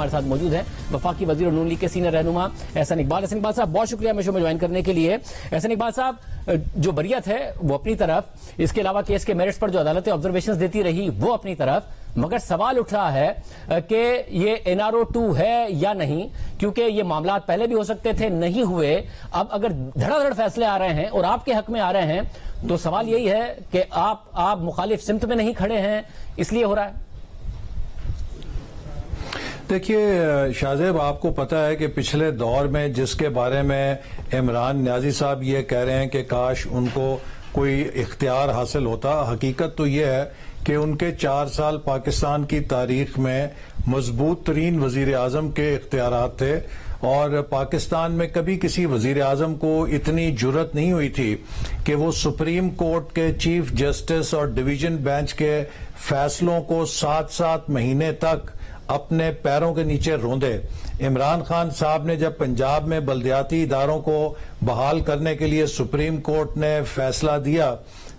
हमारे साथ मौजूद हैं वफाकी वजीर और नून लीग के सीनियर रहनुमा एहसन इकबाल। एहसन इकबाल साहब बहुत शुक्रिया हमें शो में ज्वाइन करने के लिए। एहसन इकबाल साहब, जो बरियत है वो अपनी तरफ, इसके अलावा केस के मेरिट्स पर जो अदालतें ऑब्जर्वेशंस देती रही वो अपनी तरफ, मगर सवाल उठ रहा है कि ये NRO 2 है या नहीं, क्योंकि ये मामला पहले भी हो सकते थे, नहीं हुए। अब अगर धड़ाधड़ फैसले आ रहे हैं और आपके हक में आ रहे हैं तो सवाल यही है कि आप मुखालिफ सिमत में नहीं खड़े हैं, इसलिए हो रहा है। देखिए शाहजेब, आपको पता है कि पिछले दौर में जिसके बारे में इमरान नियाजी साहब ये कह रहे हैं कि काश उनको कोई इख्तियार हासिल होता, हकीकत तो ये है कि उनके 4 साल पाकिस्तान की तारीख में मजबूत तरीन वजीर आजम के इख्तियारात थे और पाकिस्तान में कभी किसी वजीर आजम को इतनी जुर्रत नहीं हुई थी कि वो सुप्रीम कोर्ट के चीफ जस्टिस और डिवीजन बेंच के फैसलों को 7-7 महीने तक अपने पैरों के नीचे रोंदे। इमरान खान साहब ने जब पंजाब में बल्दियाती इदारों को बहाल करने के लिए सुप्रीम कोर्ट ने फैसला दिया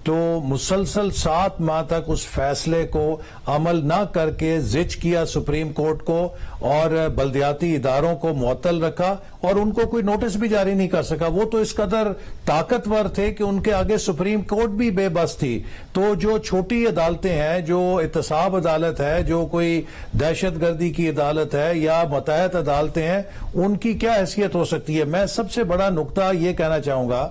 तो मुसलसल 7 माह तक उस फैसले को अमल न करके जिच किया सुप्रीम कोर्ट को और बल्दियाती इदारों को मुअत्तल रखा और उनको कोई नोटिस भी जारी नहीं कर सका। वो तो इस कदर ताकतवर थे कि उनके आगे सुप्रीम कोर्ट भी बेबस थी। तो जो छोटी अदालतें हैं, जो एहतसाब अदालत है, जो कोई दहशतगर्दी की अदालत है या मतहत अदालतें हैं, उनकी क्या हैसियत हो सकती है। मैं सबसे बड़ा नुकता ये कहना चाहूंगा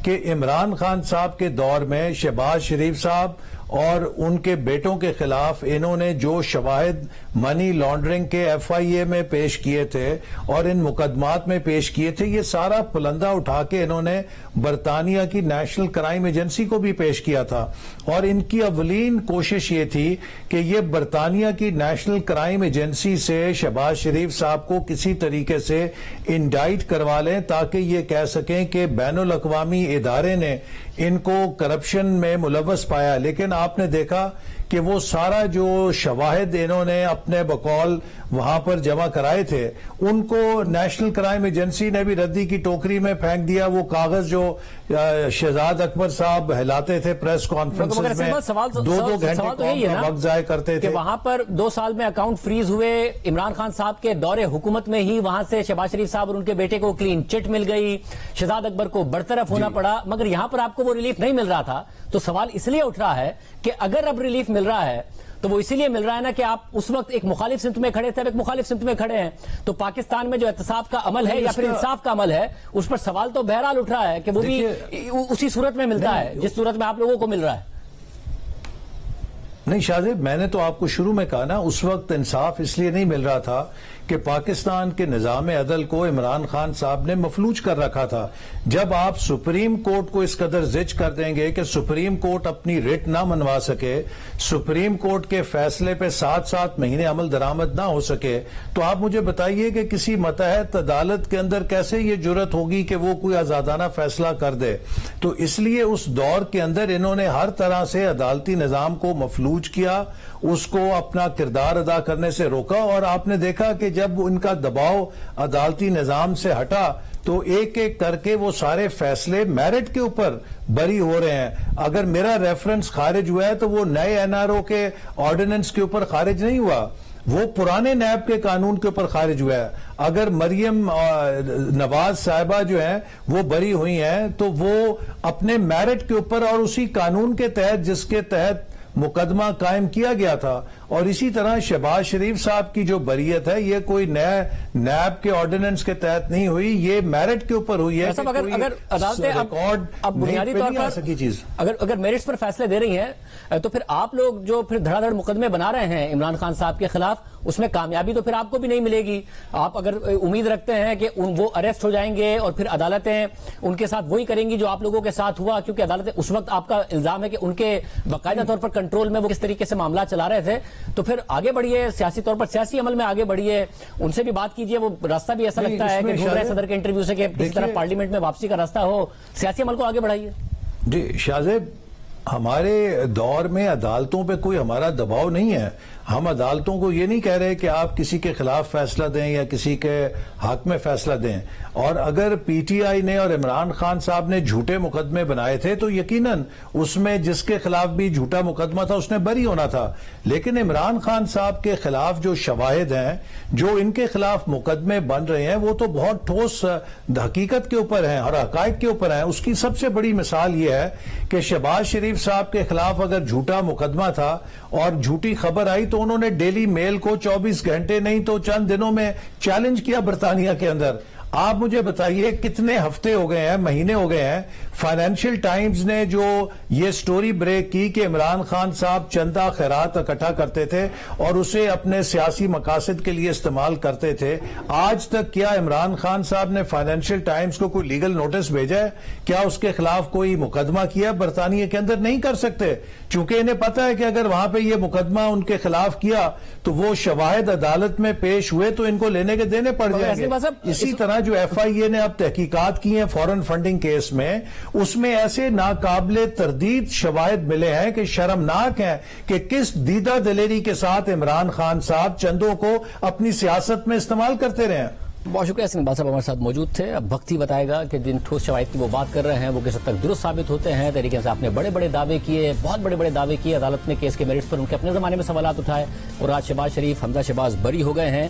कि इमरान खान साहब के दौर में शहबाज शरीफ साहब और उनके बेटों के खिलाफ इन्होंने जो शवाहिद मनी लॉन्ड्रिंग के FIA में पेश किए थे और इन मुकदमात में पेश किए थे, ये सारा पुलंदा उठा के इन्होंने बरतानिया की नेशनल क्राइम एजेंसी को भी पेश किया था और इनकी अवलीन कोशिश ये थी कि ये बरतानिया की नेशनल क्राइम एजेंसी से शहबाज शरीफ साहब को किसी तरीके से इंडाइट करवा लें ताकि ये कह सकें कि बैनुल अक़वामी इदारे ने इनको करप्शन में मुलव्वस पाया। लेकिन आपने देखा कि वो सारा जो शवाहिद इन्होंने अपने बकौल वहां पर जमा कराए थे उनको नेशनल क्राइम एजेंसी ने भी रद्दी की टोकरी में फेंक दिया। वो कागज जो शहजाद अकबर साहब हिलाते थे प्रेस कॉन्फ्रेंस में, 2-2 घंटे वक्त जाया करते थे। वहां पर 2 साल में अकाउंट फ्रीज हुए। इमरान खान साहब के दौरे हुकूमत में ही वहां से शहबाज शरीफ साहब और उनके बेटे को क्लीन चिट मिल गई, शहजाद अकबर को बरतरफ होना पड़ा, मगर यहां पर आपको वो रिलीफ नहीं मिल रहा था। तो सवाल इसलिए उठ रहा है कि अगर अब रिलीफ मिल रहा है तो वो इसीलिए मिल रहा है ना कि आप उस वक्त एक मुखालिफ सिमत में खड़े थे, अब एक मुखालिफ सिमत में खड़े हैं। तो पाकिस्तान में जो एहतसाब का अमल है या फिर इंसाफ का अमल है, उस पर सवाल तो बहरहाल उठ रहा है कि वो भी उसी सूरत में मिलता है जिस सूरत में आप लोगों को मिल रहा है। नहीं शाहजेब, मैंने तो आपको शुरू में कहा ना, उस वक्त इंसाफ इसलिए नहीं मिल रहा था कि पाकिस्तान के निजाम अदल को इमरान खान साहब ने मफलूज कर रखा था। जब आप सुप्रीम कोर्ट को इस कदर जिच कर देंगे कि सुप्रीम कोर्ट अपनी रिट ना मनवा सके, सुप्रीम कोर्ट के फैसले पे 7-7 महीने अमल दरामद ना हो सके, तो आप मुझे बताइए कि किसी मतहत अदालत के अंदर कैसे ये जुर्रत होगी कि वो कोई आजादाना फैसला कर दे। तो इसलिए उस दौर के अंदर इन्होंने हर तरह से अदालती निजाम को मफलूज किया, उसको अपना किरदार अदा करने से रोका। और आपने देखा कि जब उनका दबाव अदालती निजाम से हटा तो एक एक करके वो सारे फैसले मेरिट के ऊपर बरी हो रहे हैं। अगर मेरा रेफरेंस खारिज हुआ है तो वो नए NRO के ऑर्डिनेंस के ऊपर खारिज नहीं हुआ, वो पुराने नैब के कानून के ऊपर खारिज हुआ है। अगर मरियम नवाज साहिबा जो है वो बरी हुई हैं तो वो अपने मेरिट के ऊपर और उसी कानून के तहत जिसके तहत मुकदमा कायम किया गया था। और इसी तरह शहबाज शरीफ साहब की जो बरीयत है ये कोई नया नैब के ऑर्डिनेंस के तहत नहीं हुई, ये मेरिट के ऊपर हुई है। अगर अदालतें अब बुनियादी तौर पर चीज अगर मेरिट्स पर फैसले दे रही हैं तो फिर आप लोग जो फिर धड़ाधड़ मुकदमे बना रहे हैं इमरान खान साहब के खिलाफ, उसमें कामयाबी तो फिर आपको भी नहीं मिलेगी। आप अगर उम्मीद रखते हैं कि वो अरेस्ट हो जाएंगे और फिर अदालतें उनके साथ वही करेंगी जो आप लोगों के साथ हुआ, क्योंकि अदालतें उस वक्त आपका इल्जाम है कि उनके बाकायदा तौर पर कंट्रोल में वो किस तरीके से मामला चला रहे थे, तो फिर आगे बढ़िए, सियासी तौर पर सियासी अमल में आगे बढ़िए, उनसे भी बात कीजिए। वो रास्ता भी ऐसा लगता है कि ढूंढ रहे सदर के इंटरव्यू से कि इस तरह पार्लियामेंट में वापसी का रास्ता हो, सियासी अमल को आगे बढ़ाइए। जी शाहजेब, हमारे दौर में अदालतों पे कोई हमारा दबाव नहीं है। ہم عدالتوں کو یہ نہیں کہہ رہے کہ آپ کسی کے خلاف فیصلہ دیں یا کسی کے حق میں فیصلہ دیں. اور اگر پی ٹی آئی نے اور عمران خان صاحب نے جھوٹے مقدمے بنائے تھے تو یقیناً اس میں جس کے خلاف بھی جھوٹا مقدمہ تھا اس نے بری ہونا تھا. لیکن عمران خان صاحب کے خلاف جو شواہد ہیں, جو ان کے خلاف مقدمے بن رہے ہیں, وہ تو بہت ٹھوس حقیقت کے اوپر ہیں اور حقائق کے اوپر ہیں. اس کی سب سے بڑی مثال یہ ہے کہ شہباز شریف صاحب کے خلاف اگر جھوٹا مقدمہ تھا اور جھوٹی خبر آئی تو انہوں نے ڈیلی میل کو 24 گھنٹے نہیں تو چند دنوں میں چیلنج کیا برطانیہ کے اندر. آپ مجھے بتائیے کتنے ہفتے ہو گئے ہیں, مہینے ہو گئے ہیں, فائنینشیل ٹائمز نے جو یہ سٹوری بریک کی کہ عمران خان صاحب چندہ خیرات اکٹھا کرتے تھے اور اسے اپنے سیاسی مقاصد کے لیے استعمال کرتے تھے, آج تک کیا عمران خان صاحب نے فائنینشیل ٹائمز کو کوئی لیگل نوٹس بھیجا ہے؟ کیا اس کے خلاف کوئی مقدمہ کیا؟ برطانیہ کے اندر نہیں کر سکتے, چونکہ انہیں پتا ہے کہ اگر وہاں پہ یہ مقدمہ ان کے خلاف کیا تو وہ شواہد عدالت میں پیش ہوئے تو ان کو لینے کے دینے پڑ جائیں گے. اسی طرح جو ایف آئی اے نے اب تحقیقات کی ہیں فورن فنڈنگ کیس میں, اس میں ایسے ناقابل تردید شواہد ملے ہیں کہ شرمناک ہیں کہ کس دیدہ دلیری کے ساتھ عمران خان صاحب چندوں کو اپنی سیاست میں استعمال کرتے رہے ہیں. بہت شکریہ. اسناق صاحب ہمارے ساتھ موجود تھے. اب وقت ہی بتائے گا کہ جن ٹھوس شواہد کی وہ بات کر رہے ہیں وہ کس حد تک درست ثابت ہوتے ہیں. تحریک انصاف نے بڑے بڑے دعوے کیے, بہت بڑے بڑے دعوے کیے, عدالت نے کیس کے میرٹس پر ان کے اپنے زمانے میں سوالات اٹھائے اور آج شہباز شریف, حمزہ شہباز بری ہو گئے ہیں.